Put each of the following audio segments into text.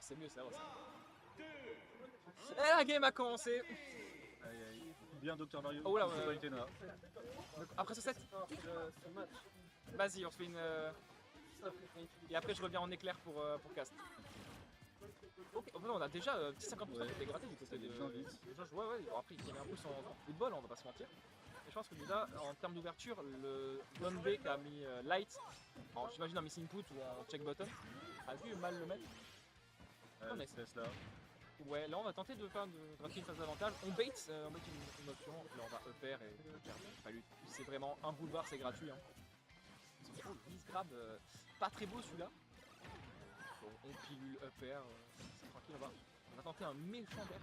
c'est mieux, c'est vrai. Et la game a commencé. Aïe aïe. Bien Dr Mario. Oh là, c'est Palutena. Après ce set, vas-y, on se fait une. Et après, je reviens en éclair pour cast. Ok, on a déjà 50% qui était gratté du côté de. bien vite. Ouais, ouais, bon, après il connaît un peu son football, on va pas se mentir. Et je pense que déjà, en termes d'ouverture, le Don B qui a mis light, j'imagine en miss input ou en check button, a vu mal le mettre. On est là. Ouais, là on va tenter de faire de gratter une phase d'avantage. On bait une option, là on va upper et c'est vraiment un boulevard, c'est gratuit. Hein. Oh, le miss grab, pas très beau celui-là. Bon, on pilule upper, c'est tranquille, on va tenter un méchant vert,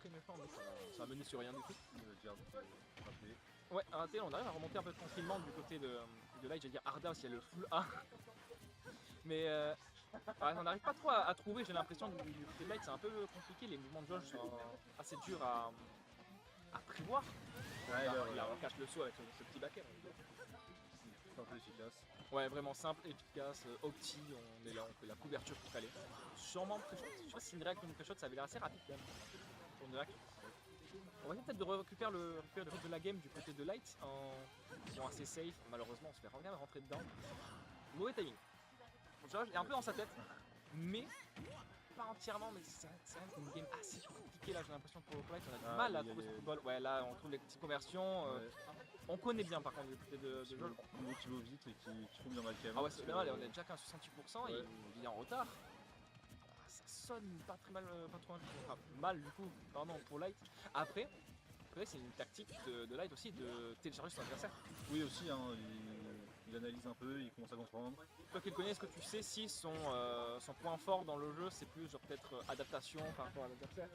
très méchant, mais ça va mener sur rien du tout. Ouais, un raté, on arrive à remonter un peu tranquillement du côté de Light, j'allais dire Arda s'il y a le full A. Mais on n'arrive pas trop à trouver, j'ai l'impression du côté de Light, c'est un peu compliqué, les mouvements de jauge sont assez durs à prévoir. Ouais, là, on cache le saut avec ce petit backer. Simple, efficace. Ouais, vraiment simple, efficace, opti, on est là, on fait la couverture pour caler. Sûrement pré-shot, je sais pas si c'est une réaction de pré-shot, ça avait l'air assez rapide quand même. Pour une hack. On va essayer peut-être de récupérer le rythme de la game du côté de Light en bon, assez safe. Malheureusement, on se fait quand même rentrer dedans. Mauvais timing. Josh est un peu dans sa tête, mais pas entièrement, mais c'est une game assez compliquée là, j'ai l'impression pour Light, on a du mal à trouver son football. Ouais, là on trouve les petites conversions. On connaît bien par contre du côté de Josh. Qui vaut vite et qui font bien mal quand même. Ah ouais, c'est bien mal, on est déjà qu'à 68% et il est en retard. Ça sonne pas très mal, pas trop mal du coup, pardon, pour Light. Après c'est une tactique de Light aussi de télécharger son adversaire. Oui aussi, hein, il analyse un peu, il commence à comprendre. Toi qui le connais, est-ce que tu sais si son point fort dans le jeu c'est plus genre peut-être adaptation par rapport à l'adversaire?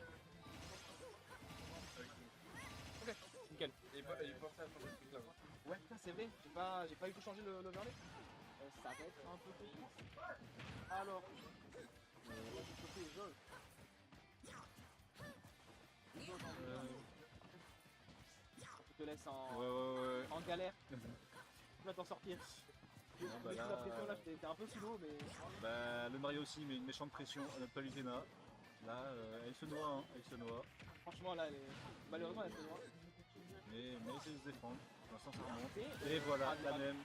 Ok, nickel. Et pas ça là. Ouais, c'est vrai, j'ai pas eu tout changé l'overlay. Ça va être un peu compliqué. Alors, on va choper les jauges. Je te laisse en galère. Tu vas t'en sortir. Bah là, la pression là, t'es un peu sous l'eau, mais. Bah, le Mario aussi met une méchante pression à notre Palutena. Là, elle se noie, hein, elle se noie. Franchement, là, malheureusement, elle se noie. Mais il sait se défendre. Pour l'instant, ça remonte. Et voilà, la même.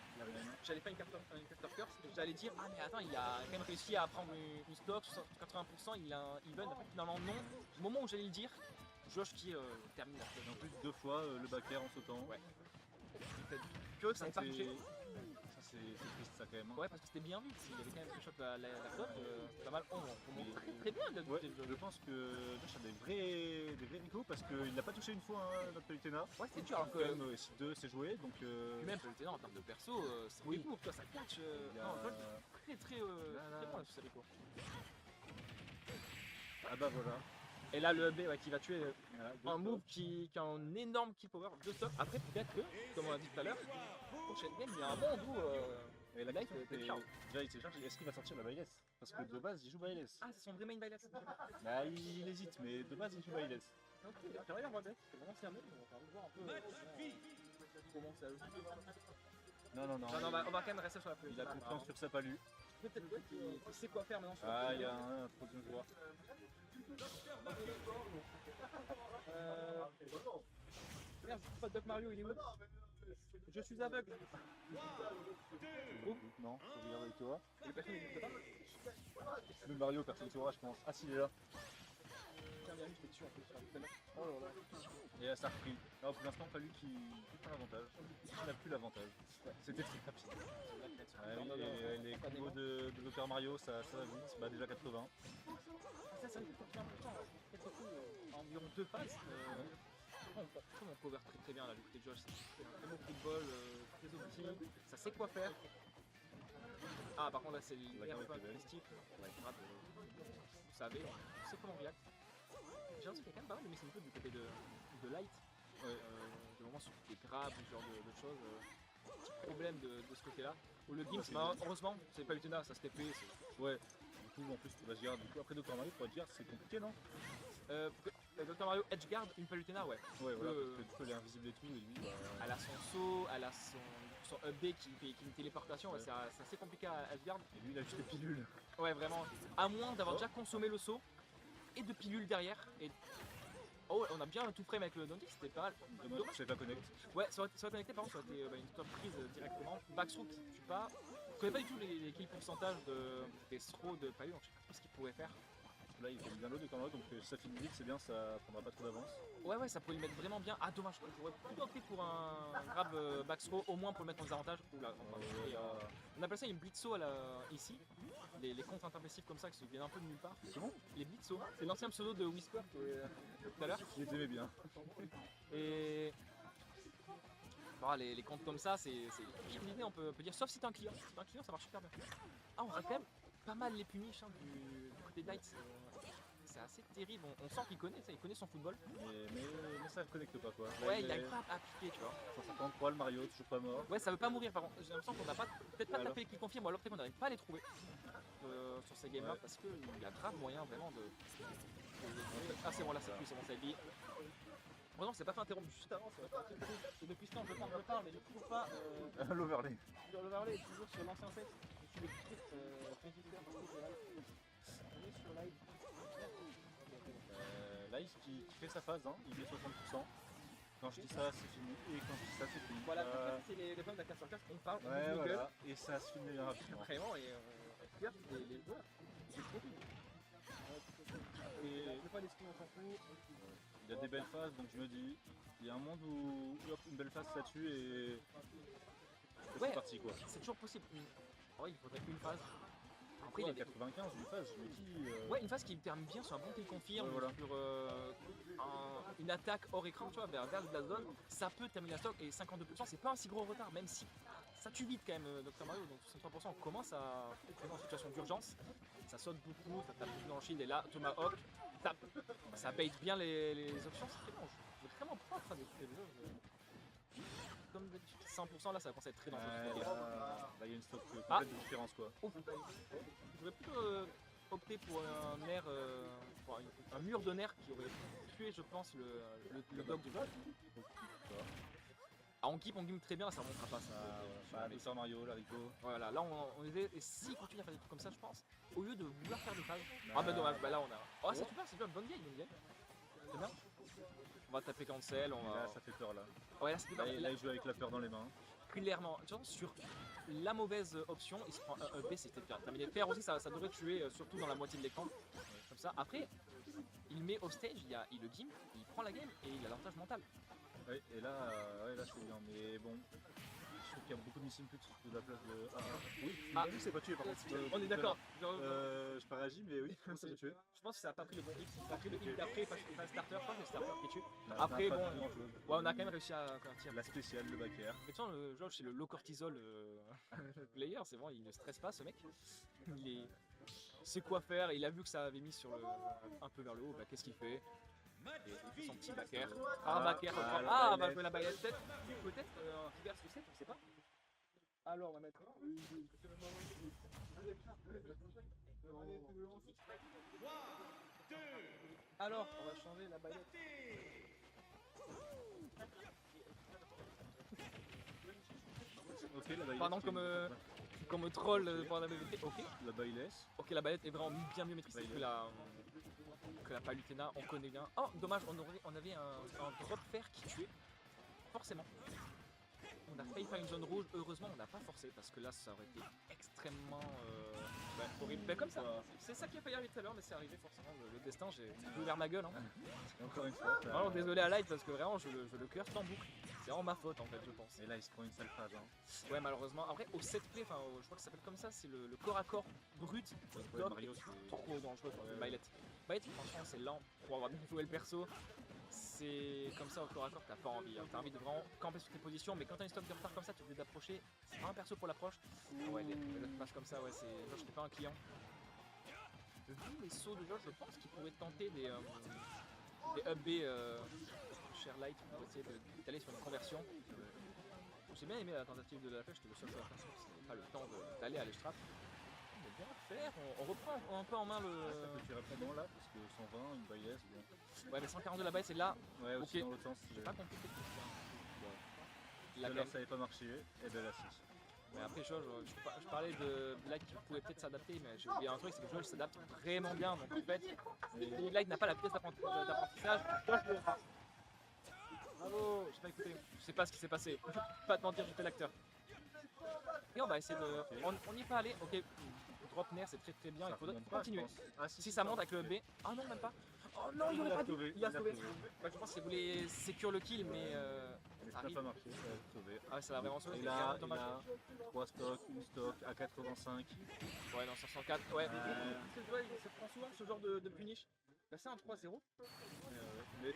J'allais faire une carte of curse, j'allais dire, ah mais attends, il a quand même réussi à prendre une stock, 80%, il a un even. En fait, finalement, non. Au moment où j'allais le dire, Josh qui termine la Et en plus, 2 fois le backer en sautant. Ouais. Que ça n'ait pas touché. Ça, c'est triste, ça quand même. Hein. Ouais, parce que c'était bien vu. Il y avait quand même quelque chose à la stock, pas mal. On monte très bien le ouais, je pense que Josh a des vrais niveaux parce qu'il n'a pas touché une fois hein, notre Palutena. Ouais, c'est dur. Alors que même 2 c'est joué. Donc, même Palutena en termes de perso, c'est oui. Beaucoup, ça catch. Non, très bon ce Rico. Ah bah voilà. Et là le B qui va tuer un move qui a un énorme kill power de stock. Après peut-être que, comme on a dit tout à l'heure, prochaine game il y a un bon goût. Et la Light, déjà il s'écharge, est-ce qu'il va sortir la Bayless? Parce que de base il joue Bayless. Ah c'est son vrai main Bayless. Bah il hésite mais de base il joue Bayless. Ok, j'aimerais bien voir ça, c'est vraiment c'est un mec, on va voir un peu comment ça joue. Non, on va quand même rester sur la pluie. Il a confiance sur sa palu. Peut-être qu'il sait quoi faire maintenant sur Ah il y a un troisième joueur. Merde, pas Doc Mario, il est où? Je suis aveugle. Non, je regarde avec toi. Et personne n'existe pas. Le Mario, personne ne saura, je pense. Ah si, il est là. Tiens, bien, j'étais dessus en plus sur la oh là là. Et là, ça a repris. Alors pour l'instant, pas lui qui prend l'avantage. Il n'a plus l'avantage. C'était très rapide. Les combos de Dr Mario, ça va vite. Bah déjà 80. Ça fait 80%. Environ 2 phases. On cover très bien là du côté de Josh, c'est un très beau football, très optique, ça sait quoi faire. Ah par contre là c'est l'hiver pas festif, vous savez, on sait comment react. J'ai l'impression qu'il y a quand même pas mal de missing input du côté de Light, de moments sur des grabs ou ce genre de choses, petit problème de ce côté là. Ou le Gims, heureusement, c'est pas Utena, ça se TP. Ouais, du coup en plus tu vas se dire, du coup après Dr Mario pour dire c'est compliqué non? Dr Mario Edgeguard, une Palutena, ouais. Ouais, voilà, parce que tu peux aller invisible et tout, et lui. Elle a son saut, elle a son son up B qui fait une téléportation, ouais, Ouais. c'est assez compliqué à Asgard. Et lui, il a juste des pilules. Ouais, vraiment. À moins d'avoir déjà consommé le saut et de pilules derrière. Et... Oh, on a bien tout frame avec le Donkey, c'était pas mal. Dommage que je savais pas connect. Ouais, ça aurait été connecté, par contre, ça aurait été une top prise directement. Backthrow qui tue pas. Je connais pas du tout les kills pourcentage des throws de Palu, donc je sais pas trop ce qu'il pourrait faire. Là, il fait bien l'eau de Cornrow, donc si ça finit vite, c'est bien, ça prendra pas trop d'avance. Ouais, ça pourrait le mettre vraiment bien. Ah, dommage, on pourrait plutôt opter pour un grab backthrow, au moins pour le mettre en désavantage. Oula, on appelle ça une blitzo ici. Les contres intempestifs comme ça qui viennent un peu de nulle part. C'est bon. Les blitzos, c'est l'ancien pseudo de Whisper tout à l'heure. Je les aimais bien. Et bon, les comptes comme ça, c'est une idée, on peut dire, sauf si t'es un client. Si t'es un client, ça marche super bien. Ah, on rate quand même pas mal les punish du côté de Light. C'est assez terrible. On sent qu'il connaît ça, il connaît son football. Mais ça ne connecte pas quoi. Là, Ouais, il n'arrive pas à appliquer, tu vois. 153, le Mario, toujours pas mort. Ouais, ça veut pas mourir par contre. J'ai l'impression qu'on n'a peut-être pas Alors tapé les qui confirment, ou alors peut-être qu'on n'arrive pas à les trouver sur ces games là parce qu'il y a grave moyen vraiment de. Ah, c'est bon, là c'est plus, c'est bon, ça a dit. Heureusement, c'est pas fait interrompre juste avant, ça va faire un truc de ouf. Et depuis ce temps, je parle, mais je trouve pas. L'overlay. L'overlay est toujours sur l'ancien set. Je suis le script Register parce que on est sur live. Live qui fait sa phase, hein. Il est 60%. Quand je dis ça, c'est fini. Et quand je dis ça, c'est fini. Voilà, c'est les fans de la 4 sur 4, on parle, on Ouais, bouge nos voilà. gueules. Et ça se finit rapidement. Vraiment, et on regarde les joueurs. C'est trop cool. Et je pas les skins, on s'en fout. Il y a des belles phases, donc je me dis, il y a un monde où hop, une belle phase ça tue et Ouais, c'est parti quoi. c'est toujours possible. Ouais, il faudrait une phase. Après, Après, il y a 95, une phase, je me dis. Ouais, une phase qui termine bien sur un bon kill confirme, Ouais, voilà. sur une attaque hors écran, tu vois, vers la zone, ça peut terminer la stock et 52%, c'est pas un si gros retard, même si ça tue vite quand même, Dr Mario, donc 63%, on commence à être en situation d'urgence, ça saute beaucoup, ça tape beaucoup dans le shield, et là, Tomahawk tape, ça bait bien les options, c'est très bon, je suis vraiment propre à découvrir le jeu. Comme d'habitude, 100% là, ça va commencer à être très dangereux. Là, il y a une stock complète de différence quoi. Ouf. Je voudrais plutôt opter pour un air, pour un mur de nerfs qui aurait tué, je pense, le dog du jeu. Ah, on keep très bien, ça remontera pas. Ça, Dr Mario, Larico. voilà, là on est. Et s'il continue à faire des trucs comme ça, je pense, au lieu de vouloir faire des phases. Ah bah dommage, bah là on a. Oh, c'est super, bonne game, c'est bien. On va taper cancel, on va. Là, ça fait peur là. Ouais, là c'était pas Là, il joue avec la peur dans les mains. clairement, sur la mauvaise option, il se prend un EP, c'était bien terminé. Faire aussi, ça devrait tuer, surtout dans la moitié de l'écran, comme ça. Après, il met au stage, il le gimp, il prend la game et il a l'avantage mental. Ouais, et là, c'est bien, mais bon. Je trouve qu'il y a beaucoup de missing put de la place de. Oui, c'est pas tué par contre. On est d'accord. Je pas réagi, mais oui, c'est pas tué. Je pense que ça a pas pris le bon hit. Ça a pris le hit d'après, pas le starter, je crois que le starter qui tue. On a Après, pas bon, fait grand-chose. ouais, on a quand même réussi à convertir. La spéciale, le back air. Mais tu vois, le joueur, c'est le low cortisol player, c'est bon, il ne stresse pas ce mec. Il sait quoi faire, il a vu que ça avait mis sur un peu vers le haut, bah qu'est-ce qu'il fait? Et il fait son petit back air. Back air, va jouer la baguette peut-être un reverse reset, on sait pas. Alors on va mettre. Alors on va changer la baguette. Ok, la baillette. Pardon, comme troll pour la BVT. Ok. La baillesse. Ok, la baguette est vraiment bien mieux maîtrisée que la Palutena, on connaît bien. Oh, dommage, on avait un drop fer qui tuait. Forcément. On a failli faire une zone rouge, heureusement on n'a pas forcé parce que là ça aurait été extrêmement horrible. Mais comme ça, c'est ça qui a failli arriver tout à l'heure, mais c'est arrivé forcément. Le destin, j'ai ouvert ma gueule. Hein. Et encore une fois. Vraiment désolé à live parce que vraiment je le curse en boucle. C'est vraiment ma faute en fait, je pense. Et là il se prend une sale phase. Hein. Ouais, malheureusement. Après, au set play, je crois que ça s'appelle comme ça, c'est le corps à corps brut. Ouais, Mario, c'est Trop dangereux pour le Byleth. Byleth, franchement, c'est lent pour avoir bien joué le perso. C'est comme ça au corps à corps, t'as pas envie. Hein. T'as envie de vraiment camper sur tes positions, mais quand t'as une stock de retard comme ça, tu veux d'approcher. C'est pas un perso pour l'approche. Ouais, les passes comme ça, ouais, c'est. Josh n'est pas un client. Vu les sauts de Josh, je pense qu'il pourrait tenter des up B share light pour essayer d'aller sur une conversion. J'ai bien aimé la tentative de la flèche, c'était le seul choix à faire, c'est pas le temps d'aller à l'Estrap. On va bien faire, on reprend un peu en main le. Ça peut tirer rapidement là, parce que 120, une baillesse, bon. Ouais, mais 142 la baille, c'est là. Ouais, aussi Ok. dans l'autre sens. J'ai pas compris. là, alors ça n'avait pas marché, et ben là si. mais après Josh, je parlais de Black qui pouvait peut-être s'adapter, mais il y a un truc, c'est que Josh s'adapte vraiment bien. Donc en fait, Black n'a pas la pièce d'apprentissage. Josh, bravo, j'ai pas écouté. Je sais pas ce qui s'est passé. Je vais pas te mentir, j'étais l'acteur. Et on va essayer de. On n'y est pas allé. Ok, drop Nair, c'est très bien. Il faut continuer. Si ça monte avec le B. Ah non, même pas. Oh non, il aurait pas dû. Il a sauvé. Bah, je pense qu'il voulait sécure le kill, mais. Ça n'a pas marché, ça a sauvé. Ah, ça va vraiment sauver. Il a 3 stocks, une stock à 85. Ouais, dans 504. Ouais, tu vois, il se prend souvent ce genre de punish. Là, c'est un 3-0. Mais